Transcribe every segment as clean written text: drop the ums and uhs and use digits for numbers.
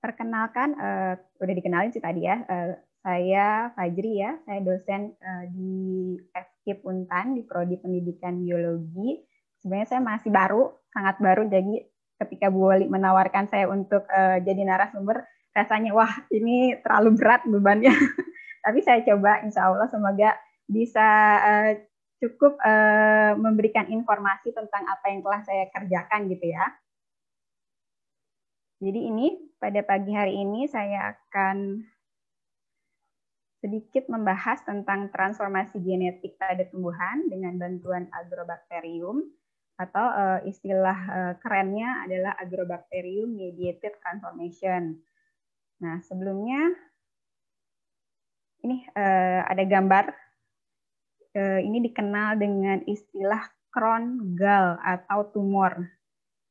Perkenalkan, udah dikenalin sih tadi ya. Saya Fajri ya, saya dosen di FKIP Untan di Prodi Pendidikan Biologi. Sebenarnya saya masih baru, sangat baru. Jadi ketika Bu Wali menawarkan saya untuk jadi narasumber, rasanya wah ini terlalu berat bebannya. Tapi saya coba, insya Allah semoga bisa cukup memberikan informasi tentang apa yang telah saya kerjakan gitu ya. Jadi ini pada pagi hari ini saya akan sedikit membahas tentang transformasi genetik pada tumbuhan dengan bantuan Agrobacterium atau istilah kerennya adalah Agrobacterium Mediated Transformation. Nah, sebelumnya ini ada gambar. Ini dikenal dengan istilah Crohn gall atau tumor.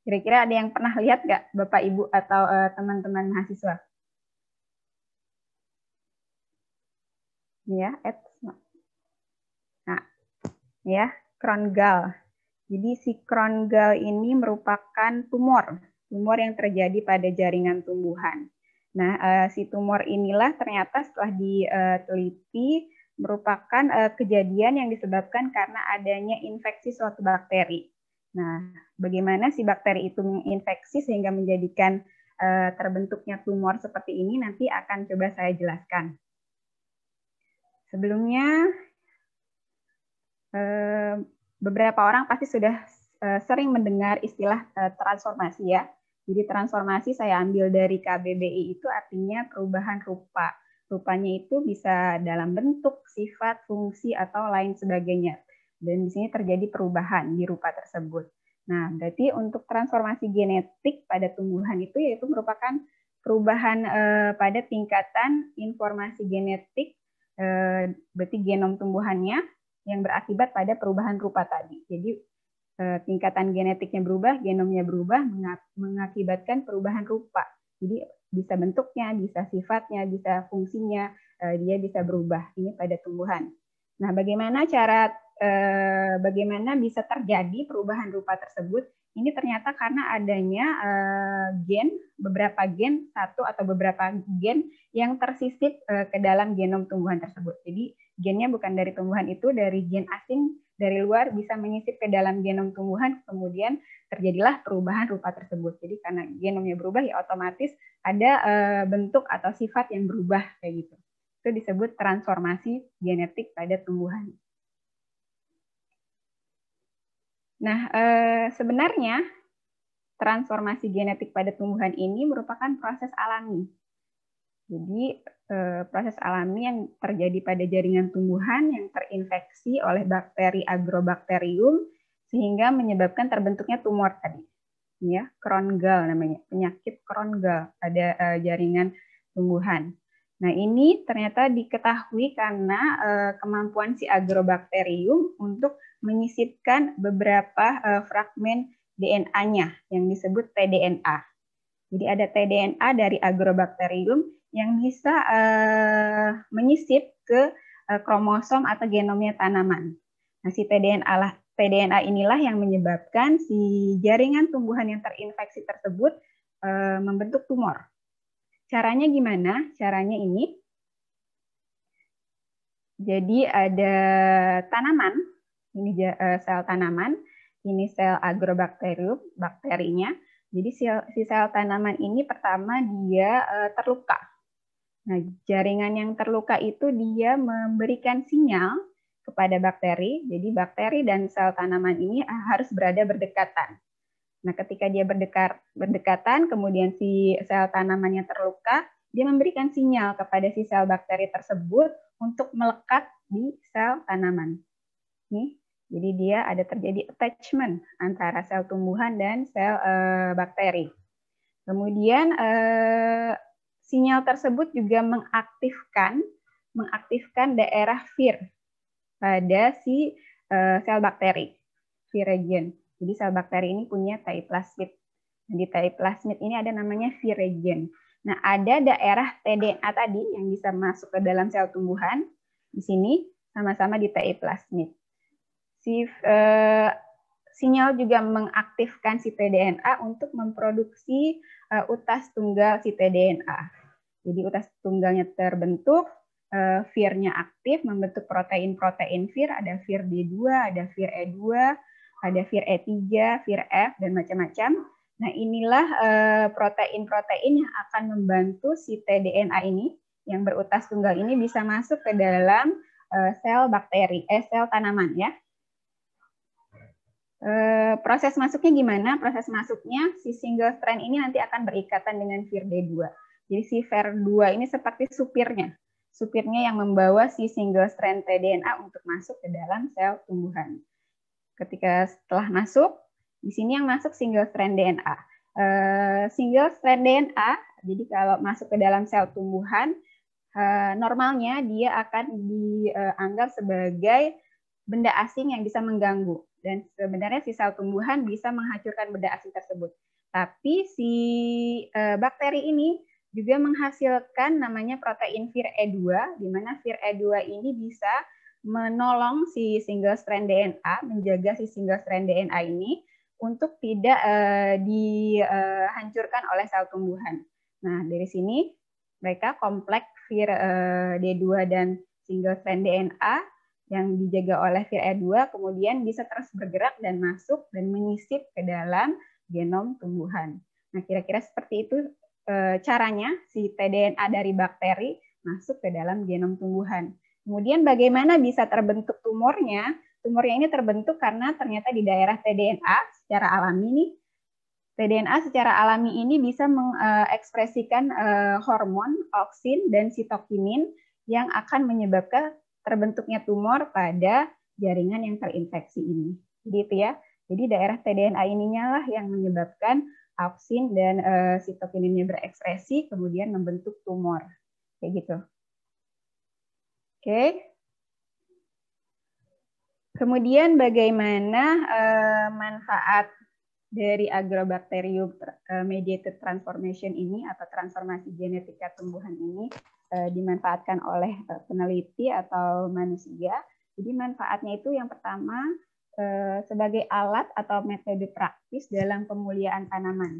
Kira-kira ada yang pernah lihat nggak Bapak Ibu atau teman-teman mahasiswa? Ya, nah, ya, Crohn gall. Jadi si Crohn gall ini merupakan tumor yang terjadi pada jaringan tumbuhan. Nah, si tumor inilah ternyata setelah diteliti merupakan kejadian yang disebabkan karena adanya infeksi suatu bakteri. Nah, bagaimana si bakteri itu menginfeksi sehingga menjadikan terbentuknya tumor seperti ini nanti akan coba saya jelaskan. Sebelumnya, beberapa orang pasti sudah sering mendengar istilah transformasi ya. Jadi transformasi saya ambil dari KBBI itu artinya perubahan rupa. Rupanya itu bisa dalam bentuk, sifat, fungsi, atau lain sebagainya. Dan di sini terjadi perubahan di rupa tersebut. Nah, berarti untuk transformasi genetik pada tumbuhan itu yaitu merupakan perubahan pada tingkatan informasi genetik, berarti genom tumbuhannya, yang berakibat pada perubahan rupa tadi. Jadi tingkatan genetiknya berubah, genomnya berubah, mengakibatkan perubahan rupa. Jadi bisa bentuknya, bisa sifatnya, bisa fungsinya, dia bisa berubah. Ini pada tumbuhan. Nah, bagaimana bisa terjadi perubahan rupa tersebut? Ini ternyata karena adanya beberapa gen, satu atau beberapa gen yang tersisip ke dalam genom tumbuhan tersebut. Jadi gennya bukan dari tumbuhan itu, dari gen asing dari luar bisa menyisip ke dalam genom tumbuhan, kemudian terjadilah perubahan rupa tersebut. Jadi karena genomnya berubah, ya otomatis ada bentuk atau sifat yang berubah kayak gitu. Itu disebut transformasi genetik pada tumbuhan. Nah, sebenarnya transformasi genetik pada tumbuhan ini merupakan proses alami. Jadi proses alami yang terjadi pada jaringan tumbuhan yang terinfeksi oleh bakteri Agrobacterium sehingga menyebabkan terbentuknya tumor tadi. Ya, Crohn gall namanya, penyakit Crohn gall pada jaringan tumbuhan. Nah, ini ternyata diketahui karena kemampuan si Agrobacterium untuk menyisipkan beberapa fragmen DNA-nya yang disebut tDNA. Jadi ada tDNA dari Agrobacterium yang bisa menyisip ke kromosom atau genomnya tanaman. Nah, si tDNA inilah yang menyebabkan si jaringan tumbuhan yang terinfeksi tersebut membentuk tumor. Caranya gimana? Caranya ini. Jadi ada tanaman, ini sel tanaman, ini sel Agrobacterium, bakterinya. Jadi si sel tanaman ini pertama dia terluka. Nah, jaringan yang terluka itu dia memberikan sinyal kepada bakteri. Jadi bakteri dan sel tanaman ini harus berada berdekatan. Nah, ketika dia berdekatan, kemudian si sel tanamannya terluka, dia memberikan sinyal kepada si sel bakteri tersebut untuk melekat di sel tanaman. Nih, jadi dia ada terjadi attachment antara sel tumbuhan dan sel bakteri. Kemudian sinyal tersebut juga mengaktifkan daerah Vir pada si sel bakteri, Vir region. Jadi sel bakteri ini punya tai plasmid. Di tai plasmid ini ada namanya Vir region. Nah, ada daerah tDNA tadi yang bisa masuk ke dalam sel tumbuhan. Di sini sama-sama di tai plasmid. Si sinyal juga mengaktifkan ctDNA untuk memproduksi utas tunggal ctDNA. Jadi utas tunggalnya terbentuk, VIR-nya aktif, membentuk protein-protein VIR, ada VIR D2, ada VIR E2, ada VIR E3, VIR F, dan macam-macam. Nah, inilah protein-protein yang akan membantu ctDNA ini, yang berutas tunggal ini bisa masuk ke dalam sel bakteri, sel tanaman ya. Proses masuknya gimana? Proses masuknya si single strand ini nanti akan berikatan dengan VIR D2. Jadi si VIR 2 ini seperti supirnya. Supirnya yang membawa si single strand tDNA untuk masuk ke dalam sel tumbuhan. Ketika setelah masuk, di sini yang masuk single strand DNA. Single strand DNA, jadi kalau masuk ke dalam sel tumbuhan, normalnya dia akan dianggap sebagai benda asing yang bisa mengganggu. Dan sebenarnya si sel tumbuhan bisa menghancurkan benda asing tersebut. Tapi si bakteri ini juga menghasilkan namanya protein VIR E2, di mana VIR E2 ini bisa menolong si single strand DNA, menjaga si single strand DNA ini untuk tidak dihancurkan oleh sel tumbuhan. Nah, dari sini mereka kompleks VIR D2 dan single strand DNA yang dijaga oleh VIR E2 kemudian bisa terus bergerak dan masuk dan menyisip ke dalam genom tumbuhan. Nah, kira-kira seperti itu caranya si tDNA dari bakteri masuk ke dalam genom tumbuhan. Kemudian bagaimana bisa terbentuk tumornya? Tumornya ini terbentuk karena ternyata di daerah tDNA secara alami nih, tDNA secara alami ini bisa mengekspresikan hormon, auksin, dan sitokinin yang akan menyebabkan terbentuknya tumor pada jaringan yang terinfeksi ini. Jadi itu ya. Jadi daerah tDNA ininya lah yang menyebabkan auksin dan sitokininnya berekspresi kemudian membentuk tumor. Kayak gitu. Oke. Kemudian bagaimana manfaat dari Agrobacterium mediated transformation ini atau transformasi genetika tumbuhan ini dimanfaatkan oleh peneliti atau manusia. Jadi manfaatnya itu yang pertama sebagai alat atau metode praktis dalam pemuliaan tanaman.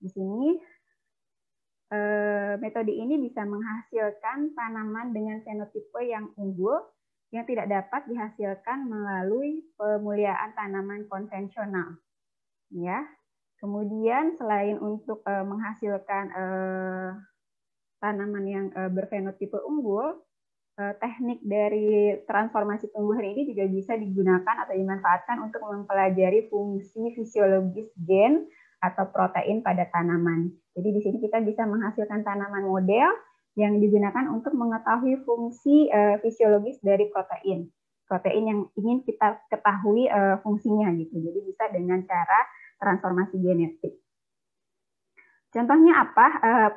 Di sini metode ini bisa menghasilkan tanaman dengan fenotipe yang unggul yang tidak dapat dihasilkan melalui pemuliaan tanaman konvensional. Ya. Kemudian selain untuk menghasilkan tanaman yang berfenotipe unggul, teknik dari transformasi tumbuhan ini juga bisa digunakan atau dimanfaatkan untuk mempelajari fungsi fisiologis gen atau protein pada tanaman. Jadi di sini kita bisa menghasilkan tanaman model yang digunakan untuk mengetahui fungsi fisiologis dari protein. Protein yang ingin kita ketahui fungsinya gitu. Jadi bisa dengan cara transformasi genetik. Contohnya apa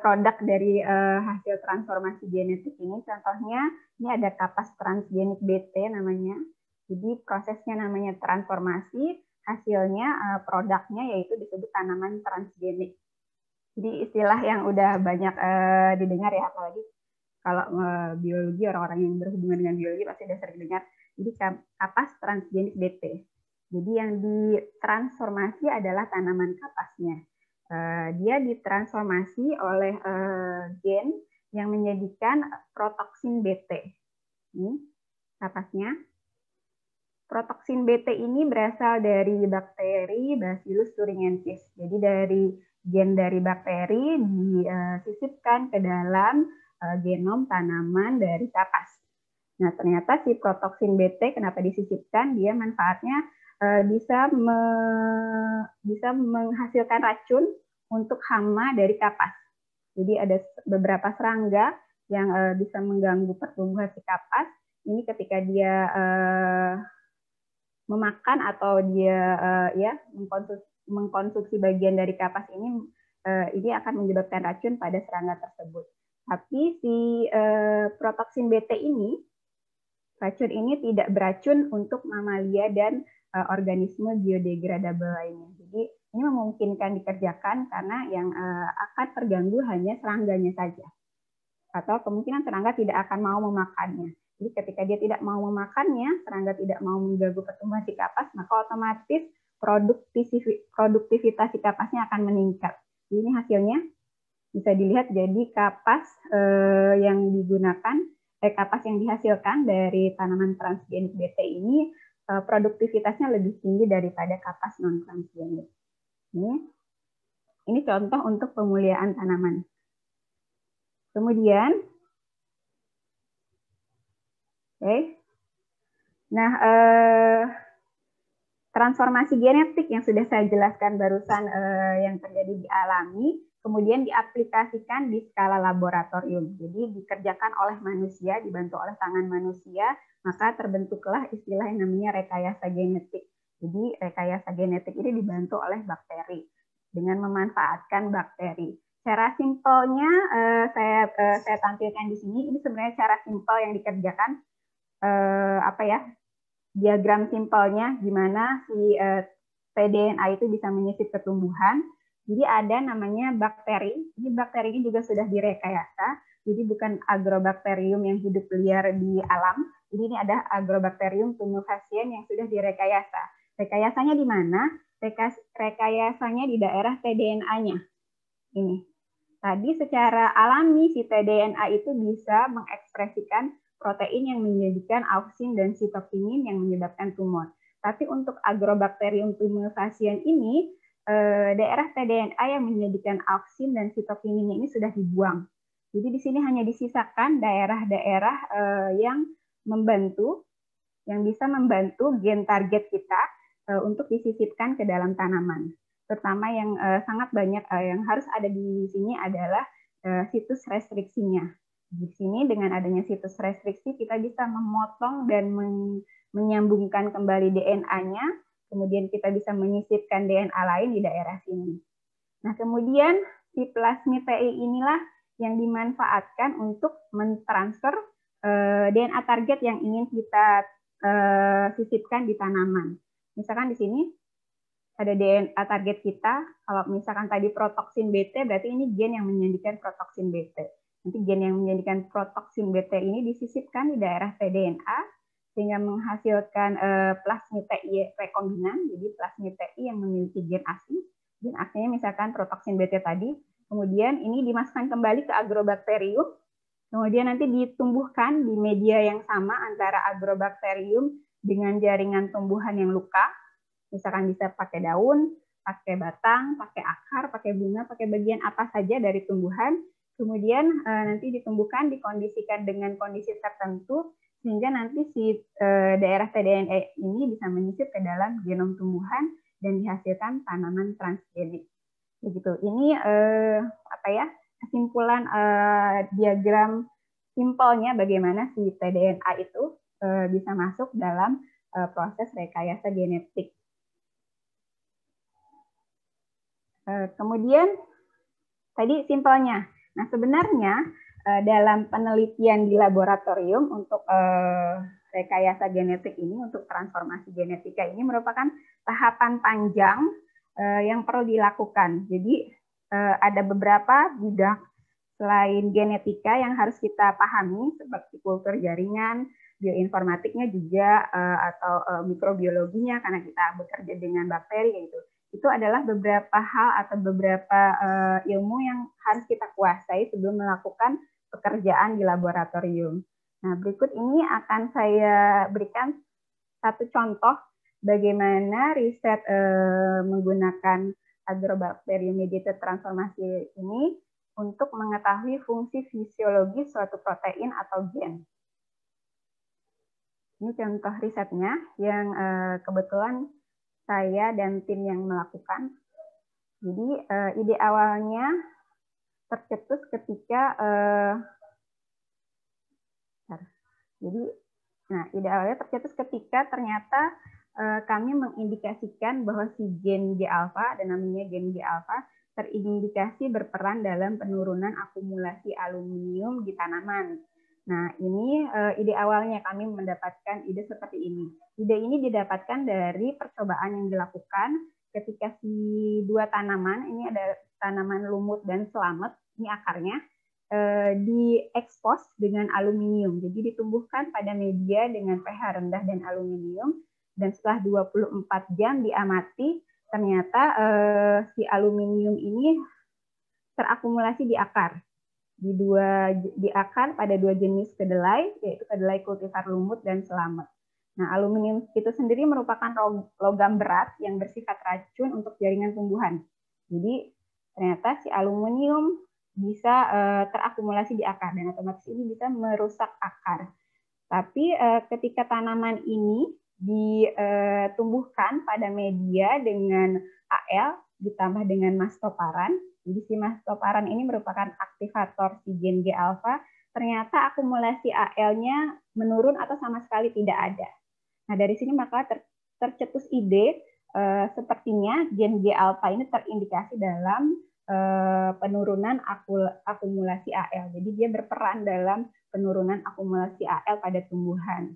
produk dari hasil transformasi genetik ini? Contohnya ini ada kapas transgenik BT namanya. Jadi prosesnya namanya transformasi, hasilnya produknya yaitu disebut tanaman transgenik. Jadi istilah yang udah banyak didengar ya, apalagi kalau biologi, orang-orang yang berhubungan dengan biologi pasti udah sering dengar. Jadi kapas transgenik BT. Jadi yang ditransformasi adalah tanaman kapasnya. Dia ditransformasi oleh gen yang menjadikan protoksin BT. Ini kapasnya. Protoksin BT ini berasal dari bakteri Bacillus thuringiensis. Jadi dari gen dari bakteri disisipkan ke dalam genom tanaman dari kapas. Nah, ternyata si protoksin BT kenapa disisipkan? Dia manfaatnya bisa menghasilkan racun untuk hama dari kapas. Jadi ada beberapa serangga yang bisa mengganggu pertumbuhan si kapas. Ini ketika dia memakan atau dia mengkonsumsi bagian dari kapas ini akan menyebabkan racun pada serangga tersebut. Tapi si protoksin BT ini, racun ini tidak beracun untuk mamalia dan organisme biodegradable lainnya. Jadi ini memungkinkan dikerjakan karena yang akan terganggu hanya serangganya saja. Atau kemungkinan serangga tidak akan mau memakannya. Jadi ketika dia tidak mau memakannya, serangga tidak mau mengganggu pertumbuhan si kapas, maka otomatis produktivitas si kapasnya akan meningkat. Jadi ini hasilnya bisa dilihat, jadi kapas yang digunakan, kapas yang dihasilkan dari tanaman transgenik BT ini produktivitasnya lebih tinggi daripada kapas non transgenik. Ini contoh untuk pemuliaan tanaman. Kemudian, nah transformasi genetik yang sudah saya jelaskan barusan yang terjadi di alami, kemudian diaplikasikan di skala laboratorium. Jadi dikerjakan oleh manusia, dibantu oleh tangan manusia, maka terbentuklah istilah yang namanya rekayasa genetik. Jadi rekayasa genetik ini dibantu oleh bakteri dengan memanfaatkan bakteri. Cara simpelnya saya tampilkan di sini. Ini sebenarnya cara simpel yang dikerjakan, diagram simpelnya gimana si tDNA itu bisa menyisip ke tumbuhan. Jadi ada namanya bakteri. Ini bakteri ini juga sudah direkayasa. Jadi bukan agrobakterium yang hidup liar di alam. Jadi ini ada agrobakterium tumefacient yang sudah direkayasa. Rekayasanya di mana? Rekayasanya di daerah tDNA-nya. Ini. Tadi secara alami si tDNA itu bisa mengekspresikan protein yang menjadikan auksin dan sitokinin yang menyebabkan tumor. Tapi untuk agrobakterium tumefacient ini, daerah tDNA yang menjadikan auksin dan sitokinin ini sudah dibuang. Jadi di sini hanya disisakan daerah-daerah yang membantu, yang bisa membantu gen target kita untuk disisipkan ke dalam tanaman. Terutama yang sangat banyak yang harus ada di sini adalah situs restriksinya. Di sini dengan adanya situs restriksi kita bisa memotong dan menyambungkan kembali DNA-nya, kemudian kita bisa menyisipkan DNA lain di daerah sini. Nah, kemudian si plasmid TI inilah yang dimanfaatkan untuk mentransfer DNA target yang ingin kita sisipkan di tanaman. Misalkan di sini ada DNA target kita, kalau misalkan tadi protoksin BT, berarti ini gen yang menjadikan protoksin BT. Nanti gen yang menjadikan protoksin BT ini disisipkan di daerah tDNA, sehingga menghasilkan plasmid TI rekombinan, jadi plasmid TI yang memiliki gen asli. Gen aslinya misalkan protoksin BT tadi, kemudian ini dimasukkan kembali ke agrobakterium, kemudian nanti ditumbuhkan di media yang sama antara agrobakterium dengan jaringan tumbuhan yang luka. Misalkan bisa pakai daun, pakai batang, pakai akar, pakai bunga, pakai bagian apa saja dari tumbuhan. Kemudian nanti ditumbuhkan, dikondisikan dengan kondisi tertentu, sehingga nanti si daerah tDNA ini bisa menyisip ke dalam genom tumbuhan dan dihasilkan tanaman transgenik. Begitu. Ini kesimpulan diagram simpelnya bagaimana si tDNA itu bisa masuk dalam proses rekayasa genetik. Kemudian tadi simpelnya. Nah, sebenarnya dalam penelitian di laboratorium untuk rekayasa genetik ini, untuk transformasi genetika ini merupakan tahapan panjang yang perlu dilakukan. Jadi ada beberapa bidang selain genetika yang harus kita pahami, seperti kultur jaringan, bioinformatiknya juga, atau mikrobiologinya karena kita bekerja dengan bakteri gitu. Itu adalah beberapa hal atau beberapa ilmu yang harus kita kuasai sebelum melakukan pekerjaan di laboratorium. Nah, berikut ini akan saya berikan satu contoh bagaimana riset menggunakan agrobacterium mediated transformasi ini untuk mengetahui fungsi fisiologis suatu protein atau gen. Ini contoh risetnya yang kebetulan saya dan tim yang melakukan. Jadi ide awalnya tercetus ketika ternyata kami mengindikasikan bahwa si gen G-alpha, dan namanya gen G-alpha, terindikasi berperan dalam penurunan akumulasi aluminium di tanaman. Nah, ini ide awalnya kami mendapatkan ide seperti ini. Ide ini didapatkan dari percobaan yang dilakukan ketika si dua tanaman, ini ada tanaman lumut dan selamet, ini akarnya, diekspos dengan aluminium. Jadi ditumbuhkan pada media dengan pH rendah dan aluminium. Dan setelah 24 jam diamati, ternyata si aluminium ini terakumulasi di akar. Di akar pada dua jenis kedelai, yaitu kedelai kultivar lumut dan selamet. Nah, aluminium itu sendiri merupakan logam berat yang bersifat racun untuk jaringan tumbuhan. Jadi, ternyata si aluminium bisa terakumulasi di akar, dan otomatis ini bisa merusak akar. Tapi ketika tanaman ini ditumbuhkan pada media dengan AL ditambah dengan mastoparan, jadi si mastoparan ini merupakan aktivator si gen G alpha, ternyata akumulasi AL-nya menurun atau sama sekali tidak ada. Nah, dari sini maka tercetus ide sepertinya gen G alpha ini terindikasi dalam penurunan akumulasi AL. Jadi dia berperan dalam penurunan akumulasi AL pada tumbuhan.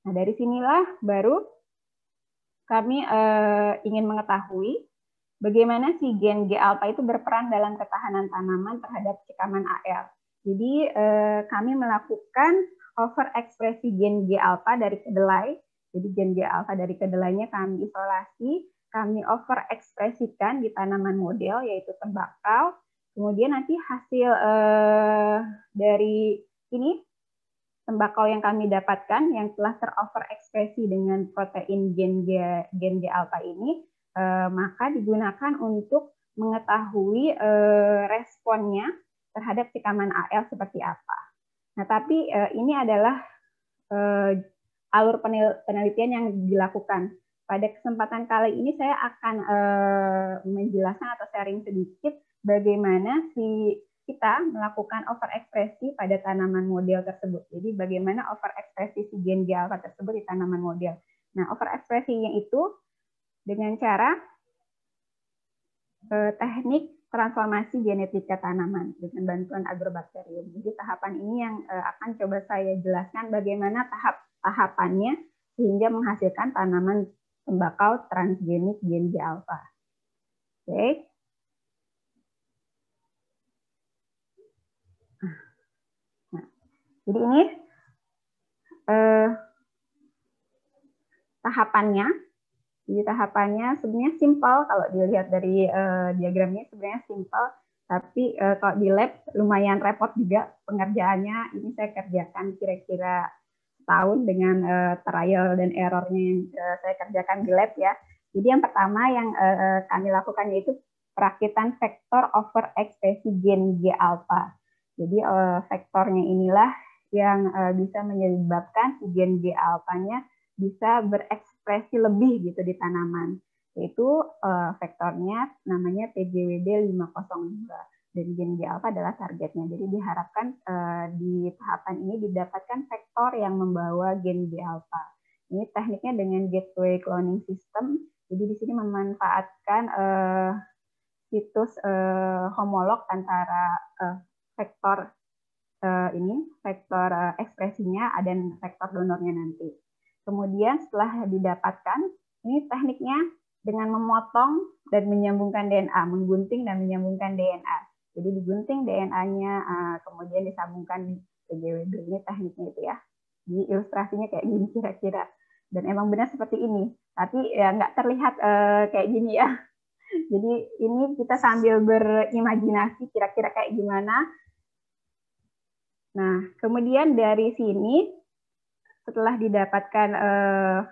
Nah, dari sinilah baru kami ingin mengetahui bagaimana si gen G alpha itu berperan dalam ketahanan tanaman terhadap cekaman AL. Jadi kami melakukan overekspresi gen G alpha dari kedelai. Jadi gen G alpha dari kedelainya kami isolasi, kami overekspresikan di tanaman model yaitu tembakau. Kemudian nanti hasil dari ini tembakau yang kami dapatkan yang telah teroverekspresi dengan protein gen G alpha ini, maka digunakan untuk mengetahui responnya terhadap cekaman AL seperti apa. Nah, tapi ini adalah alur penelitian yang dilakukan. Pada kesempatan kali ini saya akan menjelaskan atau sharing sedikit bagaimana kita melakukan overekspresi pada tanaman model tersebut. Jadi bagaimana overekspresi si gen G alpha tersebut di tanaman model. Nah, overekspresinya itu dengan cara teknik transformasi genetika tanaman dengan bantuan agrobakterium. Jadi tahapan ini yang akan coba saya jelaskan bagaimana tahapannya sehingga menghasilkan tanaman tembakau transgenik gen G alpha. Oke. Nah, jadi ini tahapannya. Jadi tahapannya sebenarnya simpel kalau dilihat dari diagramnya sebenarnya simpel, tapi kalau di lab lumayan repot juga pengerjaannya. Ini saya kerjakan kira-kira setahun dengan trial dan errornya yang saya kerjakan di lab ya. Jadi yang pertama yang kami lakukan yaitu perakitan vektor overekspresi gen G alpha. Jadi vektornya inilah yang bisa menyebabkan gen G alpha-nya bisa berekspresi lebih gitu di tanaman. Yaitu vektornya namanya PGWB 502 dan gen G alpha adalah targetnya. Jadi diharapkan di tahapan ini didapatkan vektor yang membawa gen G alpha. Ini tekniknya dengan gateway cloning system. Jadi di sini memanfaatkan situs homolog antara vektor vektor ekspresinya dan vektor donornya nanti. Kemudian setelah didapatkan, ini tekniknya dengan memotong dan menyambungkan DNA, menggunting dan menyambungkan DNA. Jadi digunting DNA-nya, kemudian disambungkan PGWB. Ini tekniknya itu ya. Jadi ilustrasinya kayak gini kira-kira. Dan emang benar seperti ini. Tapi ya nggak terlihat kayak gini ya. Jadi ini kita sambil berimajinasi kira-kira kayak gimana. Nah, kemudian dari sini setelah didapatkan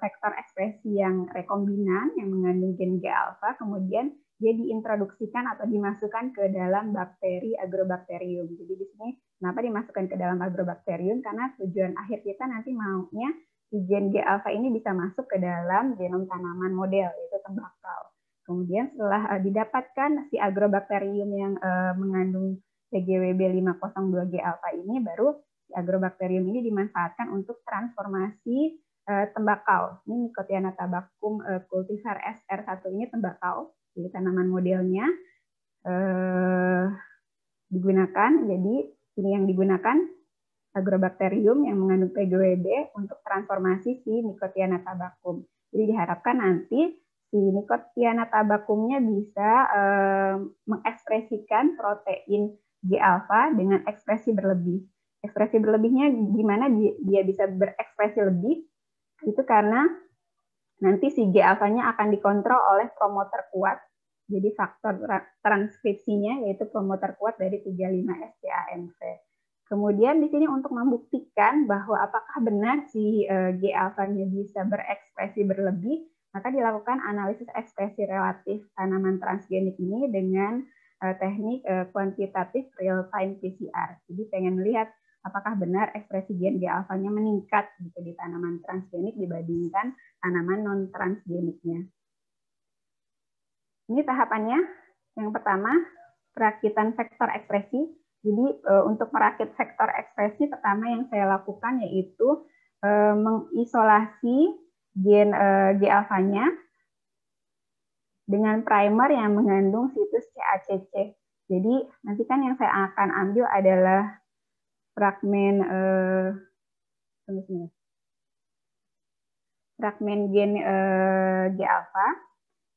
vektor ekspresi yang rekombinan yang mengandung gen G alpha, kemudian dia diintroduksikan atau dimasukkan ke dalam bakteri agrobakterium. Jadi di sini kenapa dimasukkan ke dalam agrobakterium? Karena tujuan akhir kita nanti maunya si gen G alpha ini bisa masuk ke dalam genom tanaman model, yaitu tembakau. Kemudian setelah didapatkan si agrobakterium yang mengandung PGWB 502 G alpha ini, baru agrobakterium ini dimanfaatkan untuk transformasi tembakau. Ini Nicotiana tabacum cultivar SR1 ini tembakau, jadi tanaman modelnya digunakan. Jadi ini yang digunakan agrobakterium yang mengandung PGWB untuk transformasi si Nicotiana tabacum. Jadi diharapkan nanti si Nicotiana tabacumnya bisa mengekspresikan protein G alpha dengan ekspresi berlebih. Ekspresi berlebihnya gimana dia bisa berekspresi lebih? Itu karena nanti si G alfanya akan dikontrol oleh promoter kuat. Jadi faktor transkripsinya yaitu promoter kuat dari 35-SCAMV. Kemudian di sini untuk membuktikan bahwa apakah benar si G alfanya bisa berekspresi berlebih, maka dilakukan analisis ekspresi relatif tanaman transgenik ini dengan teknik kuantitatif real-time PCR. Jadi pengen melihat apakah benar ekspresi gen G alfanya meningkat gitu di tanaman transgenik dibandingkan tanaman non-transgeniknya. Ini tahapannya. Yang pertama, perakitan vektor ekspresi. Jadi untuk merakit vektor ekspresi pertama yang saya lakukan yaitu mengisolasi gen G alfanya dengan primer yang mengandung situs CACC. Jadi nanti kan yang saya akan ambil adalah fragmen gen G alfa.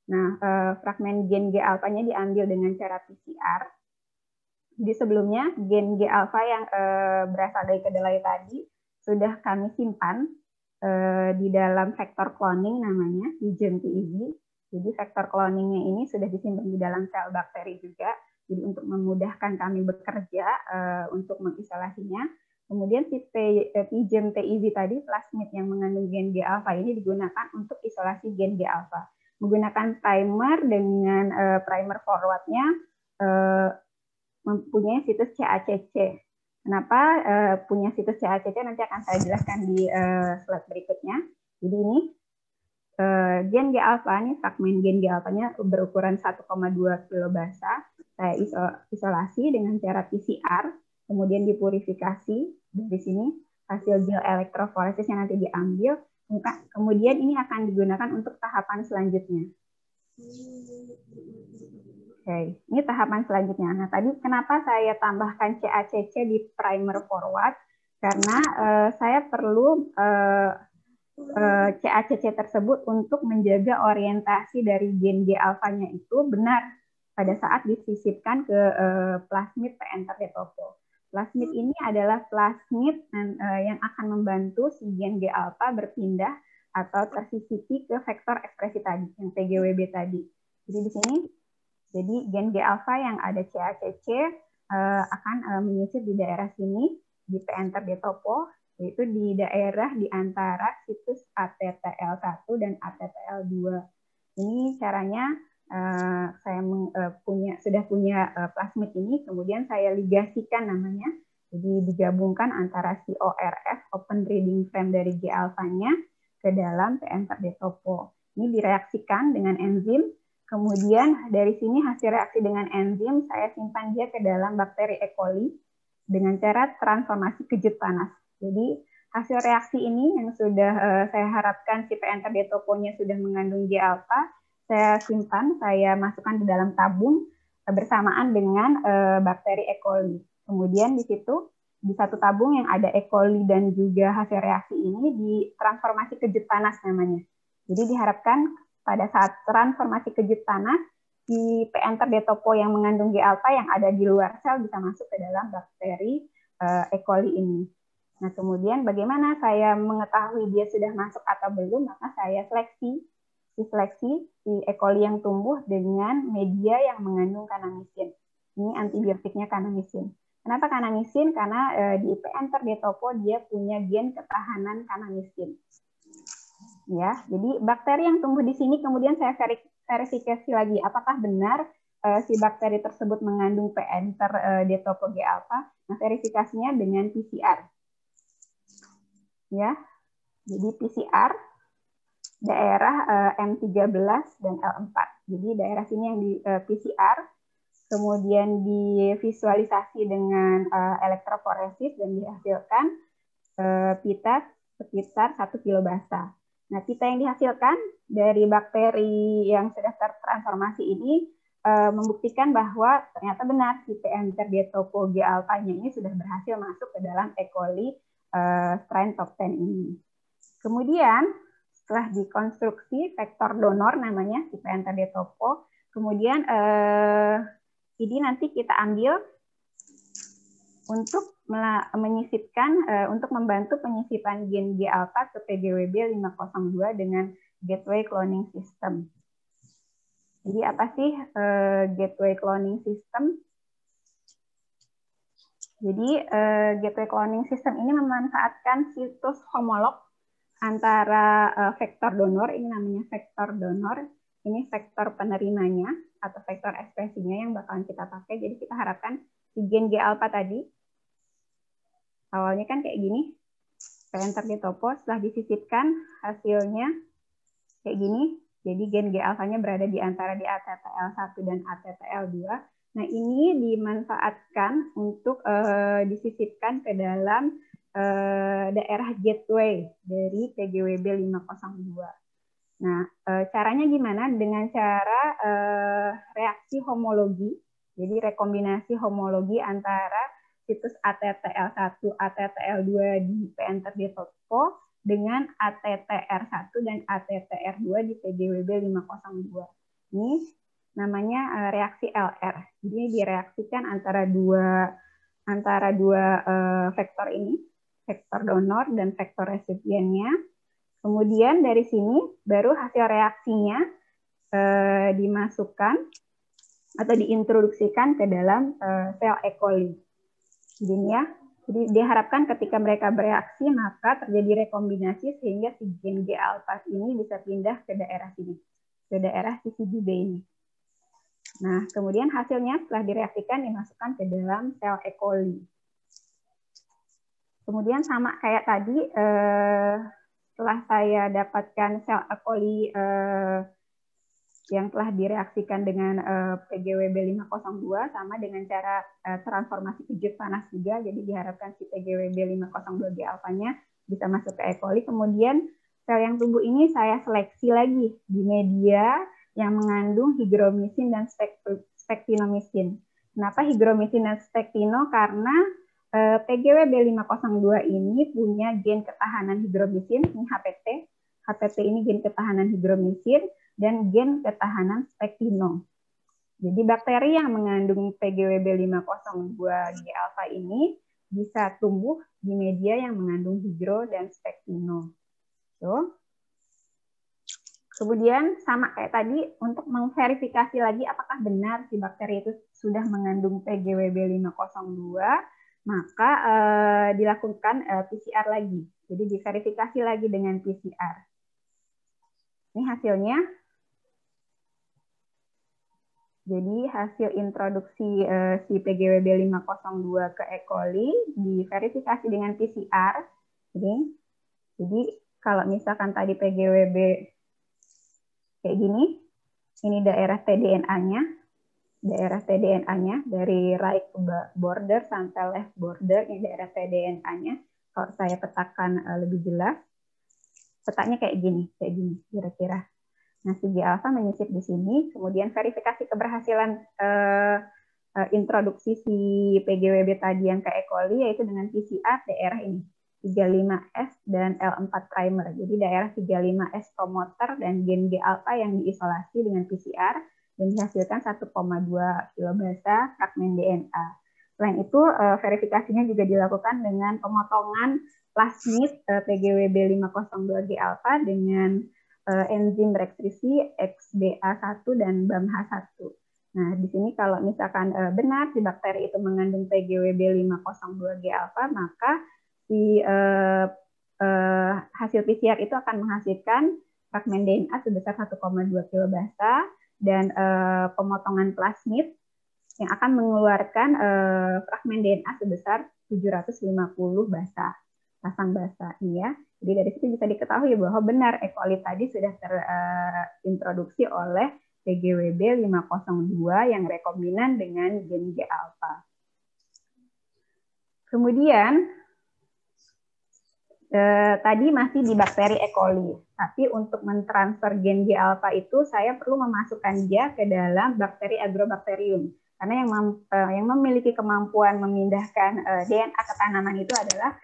Nah, fragmen gen G alfanya diambil dengan cara PCR. Jadi sebelumnya gen G alfa yang berasal dari kedelai tadi sudah kami simpan di dalam vektor cloning namanya PGMTEZ. Jadi vektor cloningnya ini sudah disimpan di dalam sel bakteri juga. Jadi untuk memudahkan kami bekerja untuk mengisolasinya. Kemudian si PGMTEZ tadi, plasmid yang mengandung gen G alfa ini digunakan untuk isolasi gen G alfa. Menggunakan primer dengan primer forwardnya mempunyai situs CACC. Kenapa punya situs CACC nanti akan saya jelaskan di slide berikutnya. Jadi ini gen G alfa, ini fragmen gen G alfanya berukuran 1,2 kilobasa. Saya isolasi dengan cara PCR, kemudian dipurifikasi. Dari sini hasil gel elektroforesis yang nanti diambil. Kemudian ini akan digunakan untuk tahapan selanjutnya. Oke, ini tahapan selanjutnya. Nah, tadi kenapa saya tambahkan CACC di primer forward? Karena saya perlu CACC tersebut untuk menjaga orientasi dari gen G alfanya itu benar pada saat disisipkan ke plasmid P-enter detopo. Plasmid ini adalah plasmid yang akan membantu si gen G alfa berpindah atau tersisipi ke vektor ekspresi tadi, yang PGWB tadi. Jadi di sini, jadi gen G alfa yang ada CACC akan menyisip di daerah sini, di P-enter detopo, yaitu di daerah di antara situs ATTL1 dan ATTL2. Ini caranya saya sudah punya plasmid ini, kemudian saya ligasikan namanya, jadi digabungkan antara si ORF, open reading frame dari G alfanya, ke dalam P-enter detopo. Ini direaksikan dengan enzim, kemudian dari sini hasil reaksi dengan enzim saya simpan dia ke dalam bakteri E. coli dengan cara transformasi kejut panas. Jadi hasil reaksi ini yang sudah saya harapkan si P-enter detoponya sudah mengandung G alfa, saya simpan, saya masukkan di dalam tabung bersamaan dengan bakteri E. coli. Kemudian di situ di satu tabung yang ada E. coli dan juga hasil reaksi ini ditransformasi kejut panas namanya. Jadi diharapkan pada saat transformasi kejut panas, si P-enter detopo yang mengandung G alfa yang ada di luar sel bisa masuk ke dalam bakteri E. coli ini. Nah, kemudian bagaimana saya mengetahui dia sudah masuk atau belum, maka saya seleksi si E. coli yang tumbuh dengan media yang mengandung kanamisin. Ini antibiotiknya kanamisin. Kenapa kanamisin? Karena di P-enter detopo dia punya gen ketahanan kanamisin. Ya, jadi bakteri yang tumbuh di sini kemudian saya verifikasi lagi apakah benar si bakteri tersebut mengandung P-enter detopo G alfa. Nah, verifikasinya dengan PCR. Ya, jadi PCR daerah M13 dan L4. Jadi daerah sini yang di PCR, kemudian divisualisasi dengan elektroforesis dan dihasilkan pita sekitar 1 kilobasa. Nah, pita yang dihasilkan dari bakteri yang sudah tertransformasi ini membuktikan bahwa ternyata benar si P-enter detopo G alfanya ini sudah berhasil masuk ke dalam E. coli strain top 10 ini. Kemudian setelah dikonstruksi vektor donor namanya si P-enter detopo, kemudian ini nanti kita ambil untuk menyisipkan untuk membantu penyisipan gen G alfa ke PGWB 502 dengan gateway cloning system. Jadi apa sih gateway cloning system? Jadi gateway cloning system ini memanfaatkan situs homolog antara vektor donor, ini namanya vektor donor, ini vektor penerimanya atau vektor ekspresinya yang bakalan kita pakai. Jadi kita harapkan si gen G alpha tadi, awalnya kan kayak gini, enter di topo, setelah disisipkan hasilnya kayak gini, jadi gen G alpha-nya berada di antara di ATTL1 dan ATTL2. Nah ini dimanfaatkan untuk disisipkan ke dalam daerah gateway dari PGWB 502. Nah, caranya gimana? Dengan cara reaksi homologi, jadi rekombinasi homologi antara situs ATTL1, ATTL2 di p-enter di topo dengan ATTR1 dan ATTR2 di PGWB 502. Ini namanya reaksi LR. Jadi direaksikan antara dua vektor ini, vektor donor dan vektor resipiennya. Kemudian dari sini baru hasil reaksinya dimasukkan atau diintroduksikan ke dalam sel E. coli. Gini ya. Jadi diharapkan ketika mereka bereaksi maka terjadi rekombinasi sehingga si gen G alpha ini bisa pindah ke daerah sini, ke daerah CCBB ini. Nah, kemudian hasilnya setelah direaksikan dimasukkan ke dalam sel E. coli. Kemudian sama kayak tadi, setelah saya dapatkan sel E. coli yang telah direaksikan dengan PGWB 502 sama dengan cara transformasi kejut panas juga. Jadi diharapkan si PGWB 502G alpha-nya bisa masuk ke E. coli. Kemudian sel yang tumbuh ini saya seleksi lagi di media yang mengandung higromisin dan spektinomisin. Kenapa higromisin dan spektino? Karena PGWB 502 ini punya gen ketahanan higromisin, ini HPT. HPT ini gen ketahanan higromisin dan gen ketahanan spektino. Jadi bakteri yang mengandung PGWB 502G alpha ini bisa tumbuh di media yang mengandung higro dan spektino. Tuh. Kemudian sama kayak tadi, untuk memverifikasi lagi apakah benar si bakteri itu sudah mengandung PGWB 502, maka dilakukan PCR lagi. Jadi diverifikasi lagi dengan PCR. Ini hasilnya. Jadi hasil introduksi si PGWB 502 ke E. coli diverifikasi dengan PCR. Jadi kalau misalkan tadi PGWB kayak gini, ini daerah tDNA-nya, dari right border sampai left border, ini daerah tDNA-nya. Kalau saya petakan lebih jelas, petanya kayak gini kira-kira. Nah, si G alpha menyisip di sini, kemudian verifikasi keberhasilan introduksi si PGWB tadi yang ke E. coli yaitu dengan PCR daerah ini. 35S dan L4 primer. Jadi daerah 35S promoter dan gen G alpha yang diisolasi dengan PCR dan dihasilkan 1,2 kilobasa fragmen DNA. Selain itu, verifikasinya juga dilakukan dengan pemotongan plasmid PGWB 502G alpha dengan enzim reaksisi XBA1 dan BAMH1. Nah, di sini kalau misalkan benar si bakteri itu mengandung PGWB 502G alpha, maka si hasil PCR itu akan menghasilkan fragmen DNA sebesar 1,2 kilobasa dan pemotongan plasmid yang akan mengeluarkan fragmen DNA sebesar 750 basa, pasang basa. Ya. Jadi dari situ bisa diketahui bahwa benar E. coli tadi sudah terintroduksi oleh PGWB 502 yang rekombinan dengan gen G alpha. Kemudian tadi masih di bakteri E. coli, tapi untuk mentransfer gen G alpha itu saya perlu memasukkan dia ke dalam bakteri Agrobacterium, karena yang memiliki kemampuan memindahkan DNA ke tanaman itu adalah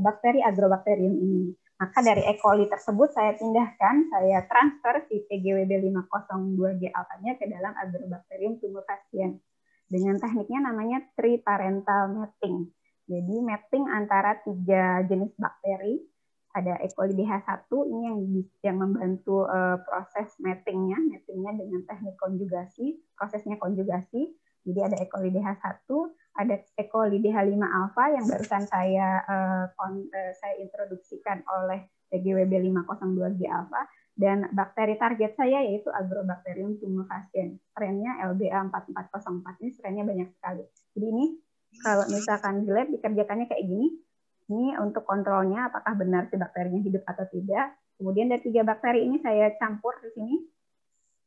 bakteri Agrobacterium ini. Maka dari E. coli tersebut saya pindahkan, saya transfer si PGWB 502G alpha-nya ke dalam Agrobacterium tumefaciens dengan tekniknya namanya triparental mating. Jadi mapping antara 3 jenis bakteri, ada E. coli DH1 ini yang membantu proses mappingnya dengan teknik konjugasi, prosesnya konjugasi. Jadi ada E. coli DH1, ada E. coli DH5 alpha yang barusan saya introduksikan oleh PGWB 502G alpha, dan bakteri target saya yaitu Agrobacterium tumefaciens. Strainnya LBA 4404, ini strainnya banyak sekali. Jadi ini kalau misalkan di lab dikerjakannya kayak gini. Ini untuk kontrolnya apakah benar si bakterinya hidup atau tidak. Kemudian dari 3 bakteri ini saya campur di sini.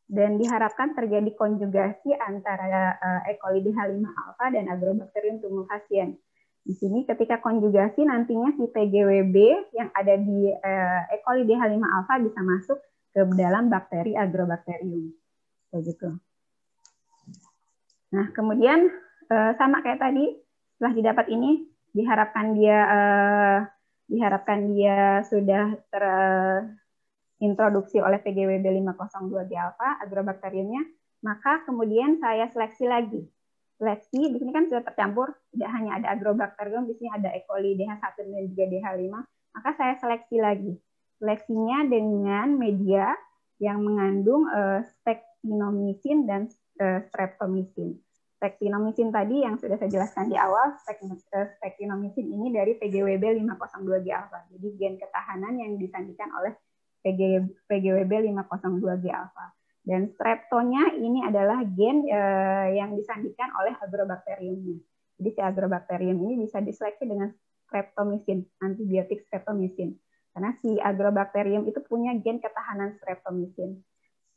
Dan diharapkan terjadi konjugasi antara E. coli DH5 alpha dan Agrobacterium tumefaciens. Di sini ketika konjugasi nantinya si PGWB yang ada di E. coli DH5 alpha bisa masuk ke dalam bakteri Agrobacterium. Kayak gitu. Nah, kemudian sama kayak tadi, setelah didapat ini, diharapkan dia sudah terintroduksi oleh PGWB 502G alpha agrobakteriumnya, maka kemudian saya seleksi lagi. Seleksi di sini kan sudah tercampur, tidak hanya ada agrobakterium, di sini ada E. coli DH1 dan juga DH5, maka saya seleksi lagi. Seleksinya dengan media yang mengandung spektinomycin dan streptomycin. Spektinomycin tadi yang sudah saya jelaskan di awal, spektinomycin ini dari PGWB 502G alpha. Jadi gen ketahanan yang disajikan oleh PGWB 502G alpha. Dan streptonya ini adalah gen yang disajikan oleh agrobakteriumnya. Jadi si agrobakterium ini bisa diseleksi dengan streptomycin, antibiotik streptomycin. Karena si agrobakterium itu punya gen ketahanan streptomycin.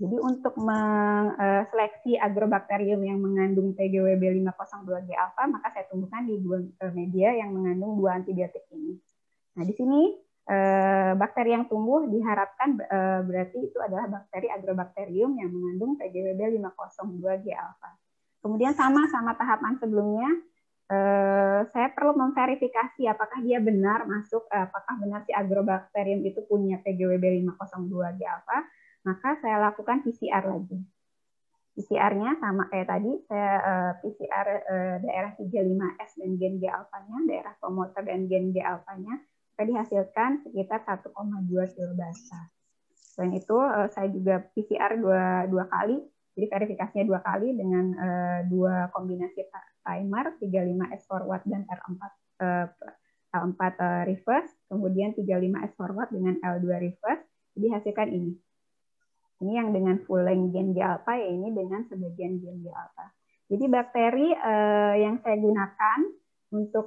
Jadi untuk menseleksi agrobakterium yang mengandung PGWB 502G alpha, maka saya tumbuhkan di 2 media yang mengandung 2 antibiotik ini. Nah, di sini bakteri yang tumbuh diharapkan berarti itu adalah bakteri agrobakterium yang mengandung PGWB 502G alpha. Kemudian sama tahapan sebelumnya, saya perlu memverifikasi apakah dia benar masuk, apakah benar si agrobakterium itu punya PGWB 502G alpha. Maka saya lakukan PCR lagi. PCR-nya sama kayak tadi, saya PCR daerah 35S dan gen G alpha-nya, daerah promoter dan gen G alpha-nya, maka dihasilkan sekitar 1,2 kilobasa. Selain itu, saya juga PCR dua kali, jadi verifikasinya 2 kali dengan 2 kombinasi timer, 35S forward dan L4 reverse, kemudian 35S forward dengan L2 reverse, dihasilkan ini. Ini yang dengan full length gen G alpha, ya ini dengan sebagian gen G alpha. Jadi bakteri yang saya gunakan untuk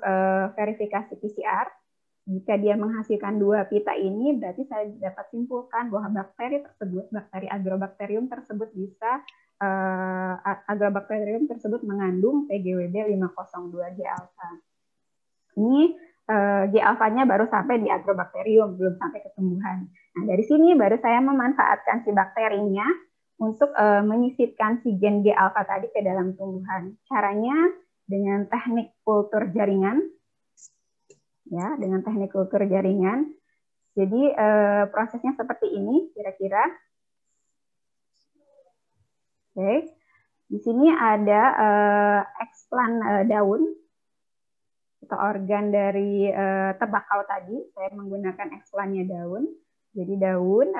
verifikasi PCR, jika dia menghasilkan 2 pita ini, berarti saya dapat simpulkan bahwa bakteri agrobakterium tersebut agrobakterium tersebut mengandung PGWB 502G alpha. Ini G alpha-nya baru sampai di agrobakterium, belum sampai ke tumbuhan. Nah, dari sini baru saya memanfaatkan si bakterinya untuk menyisipkan si gen G alpha tadi ke dalam tumbuhan. Caranya dengan teknik kultur jaringan, ya, dengan teknik kultur jaringan. Jadi prosesnya seperti ini kira-kira. Oke, di sini ada eksplan daun atau organ dari tembakau tadi. Saya menggunakan eksplannya daun. Jadi daun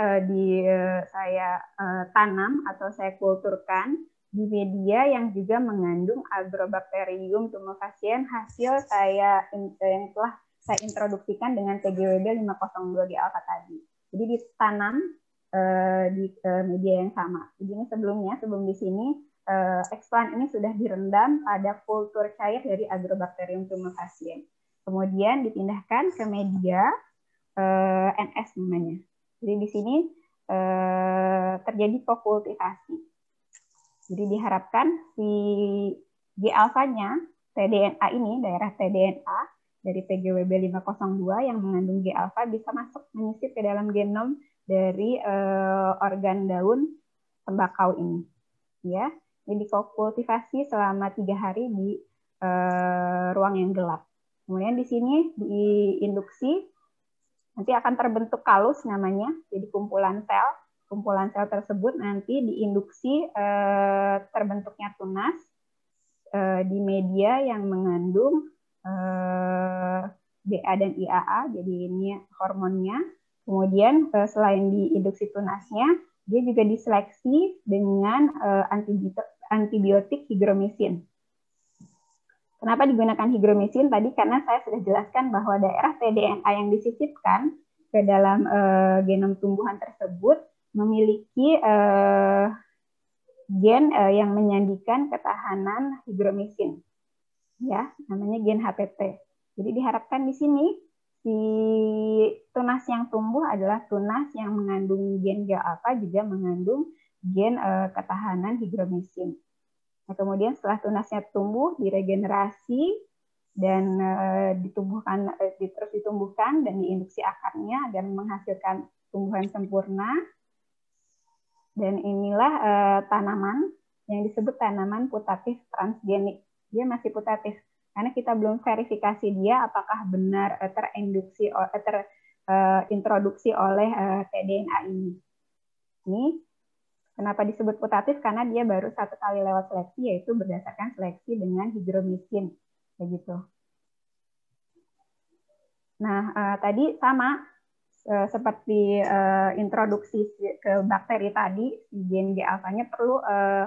saya tanam atau saya kulturkan di media yang juga mengandung Agrobacterium tumefaciens hasil yang telah saya introduksikan dengan PGWB 502G alpha tadi. Jadi ditanam di media yang sama. Jadi sebelum di sini eksplan ini sudah direndam pada kultur cair dari Agrobacterium tumefaciens. Kemudian dipindahkan ke media NS namanya. Jadi di sini terjadi kokultivasi. Jadi diharapkan si G alpha-nya tDNA ini, daerah tDNA dari PGWB 502 yang mengandung G alpha bisa masuk menyisip ke dalam genom dari organ daun tembakau ini. Ya, jadi kultivasi selama 3 hari di ruang yang gelap. Kemudian di sini diinduksi, nanti akan terbentuk kalus namanya, jadi kumpulan sel. Kumpulan sel tersebut nanti diinduksi terbentuknya tunas di media yang mengandung BA dan IAA, jadi ini hormonnya. Kemudian selain diinduksi tunasnya, dia juga diseleksi dengan antibiotik higromisin. Kenapa digunakan higromisin tadi? Karena saya sudah jelaskan bahwa daerah tDNA yang disisipkan ke dalam genom tumbuhan tersebut memiliki gen yang menyandikan ketahanan higromisin, ya, namanya gen HPT. Jadi diharapkan di sini si tunas yang tumbuh adalah tunas yang mengandung gen GA-alpha juga mengandung gen ketahanan higromisin. Nah, kemudian setelah tunasnya tumbuh, diregenerasi dan terus ditumbuhkan dan diinduksi akarnya dan menghasilkan tumbuhan sempurna. Dan inilah tanaman yang disebut tanaman putatif transgenik. Dia masih putatif karena kita belum verifikasi dia apakah benar terintroduksi oleh tDNA ini. Ini kenapa disebut putatif? Karena dia baru 1 kali lewat seleksi, yaitu berdasarkan seleksi dengan higromisin, begitu. Nah, tadi sama seperti introduksi ke bakteri tadi, si gen G-alpha-nya perlu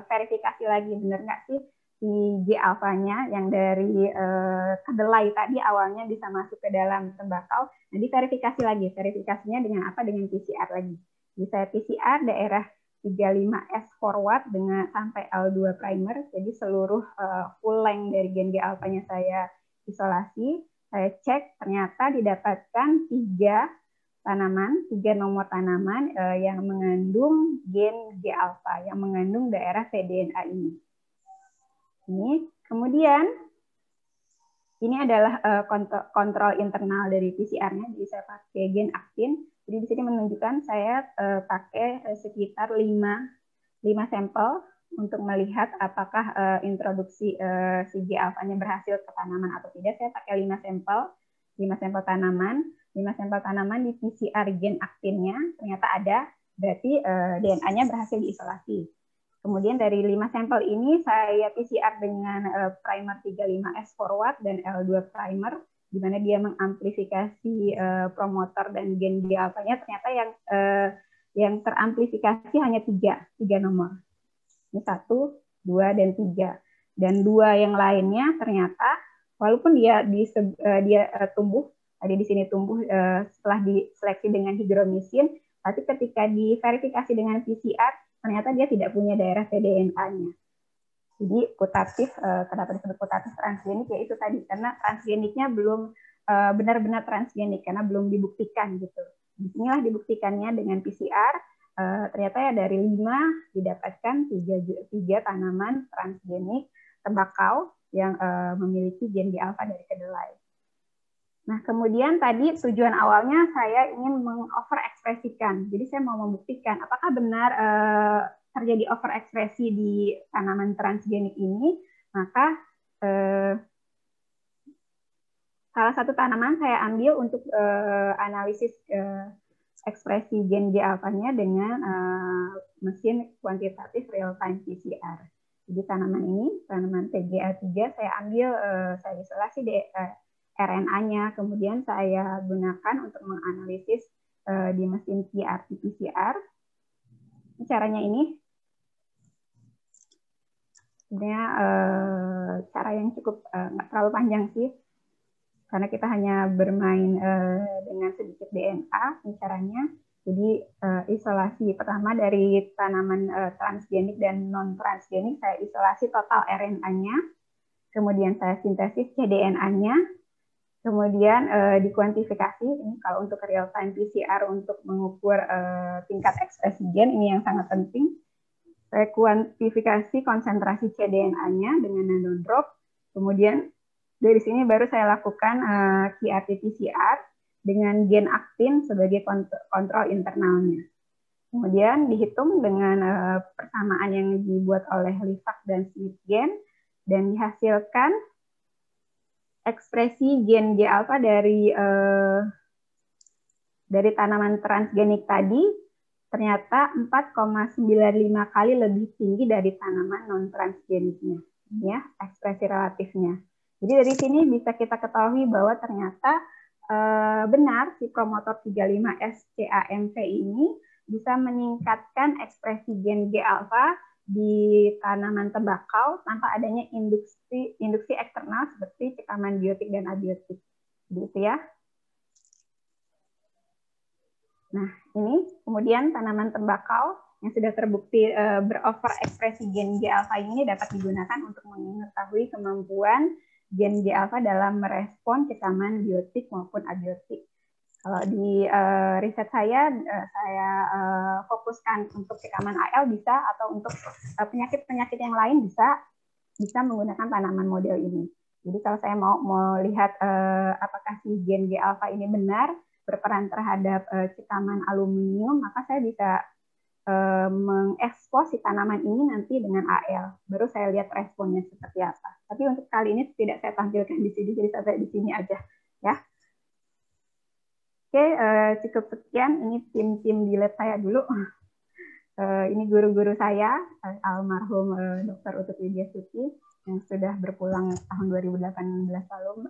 verifikasi lagi, benar nggak sih si G-alpha-nya yang dari kedelai tadi awalnya bisa masuk ke dalam tembakau. Nah, diverifikasi lagi, verifikasinya dengan apa? Dengan PCR lagi. Bisa PCR daerah 35S forward dengan sampai L2 primer, jadi seluruh full length dari gen G-alpha-nya saya isolasi, saya cek, ternyata didapatkan 3 nomor tanaman yang mengandung gen G-alpha, yang mengandung daerah tDNA ini. Kemudian ini adalah kontrol internal dari PCR-nya, jadi saya pakai gen aktin. Jadi di sini menunjukkan saya pakai sekitar 5 sampel untuk melihat apakah introduksi si G-alpha-nya berhasil ke tanaman atau tidak. Saya pakai 5 sampel tanaman. 5 sampel tanaman di PCR gen aktinnya ternyata ada, berarti DNA-nya berhasil diisolasi. Kemudian dari 5 sampel ini saya PCR dengan primer 35S forward dan L2 primer, di mana dia mengamplifikasi promotor dan gen G-alpha-nya. Ternyata yang teramplifikasi hanya 3 nomor. Ini 1, 2, dan 3. Dan 2 yang lainnya ternyata walaupun dia tumbuh, tadi di sini tumbuh setelah diseleksi dengan higromisin, tapi ketika diverifikasi dengan PCR, ternyata dia tidak punya daerah tDNA-nya. Jadi putatif, kenapa disebut putatif transgenik? Ya itu tadi, karena transgeniknya belum benar-benar transgenik, karena belum dibuktikan gitu. Disinilah dibuktikannya dengan PCR, ternyata ya dari 5 didapatkan 3 tanaman transgenik tembakau yang memiliki gen G-alpha dari kedelai. Nah, kemudian tadi tujuan awalnya saya ingin mengoverekspresikan. Jadi saya mau membuktikan apakah benar terjadi overekspresi di tanaman transgenik ini. Maka salah satu tanaman saya ambil untuk analisis ekspresi gen G-alpha-nya dengan mesin kuantitatif real-time PCR. Jadi tanaman ini, tanaman TGA3, saya ambil, saya isolasi RNA-nya, kemudian saya gunakan untuk menganalisis di mesin PCR. Caranya ini sebenarnya cara yang cukup nggak terlalu panjang sih, karena kita hanya bermain dengan sedikit DNA caranya. Jadi isolasi pertama dari tanaman transgenik dan non-transgenik, saya isolasi total RNA-nya, kemudian saya sintesis cDNA-nya, kemudian dikuantifikasi. Ini kalau untuk real time PCR untuk mengukur tingkat ekspresi gen, ini yang sangat penting. Saya kuantifikasi konsentrasi cDNA-nya dengan nanodrop, kemudian dari sini baru saya lakukan qRT-PCR dengan gen aktin sebagai kontrol internalnya. Kemudian dihitung dengan persamaan yang dibuat oleh Lisak dan Smith-Gen, dan dihasilkan ekspresi gen G-alpha dari tanaman transgenik tadi ternyata 4,95 kali lebih tinggi dari tanaman non-transgeniknya, ya, ekspresi relatifnya. Jadi dari sini bisa kita ketahui bahwa ternyata benar si promotor 35S-CAMV ini bisa meningkatkan ekspresi gen G-alfa di tanaman tembakau tanpa adanya induksi eksternal seperti cekaman biotik dan abiotik. Gitu ya. Nah, ini kemudian tanaman tembakau yang sudah terbukti beroverekspresi gen G-alfa ini dapat digunakan untuk mengetahui kemampuan gen G-alfa dalam merespon cekaman biotik maupun abiotik. Kalau di riset saya fokuskan untuk cekaman AL bisa, atau untuk penyakit-penyakit yang lain bisa menggunakan tanaman model ini. Jadi kalau saya mau lihat apakah si gen G-alfa ini benar berperan terhadap cekaman aluminium, maka saya bisa mengekspos si tanaman ini nanti dengan AL. Baru saya lihat responnya seperti apa. Tapi untuk kali ini tidak saya tampilkan di sini, jadi sampai di sini aja ya. Oke, cukup sekian. Ini tim di lab saya dulu. Ini guru-guru saya, almarhum Dr. Utut Widiastuti, yang sudah berpulang tahun 2018 lalu.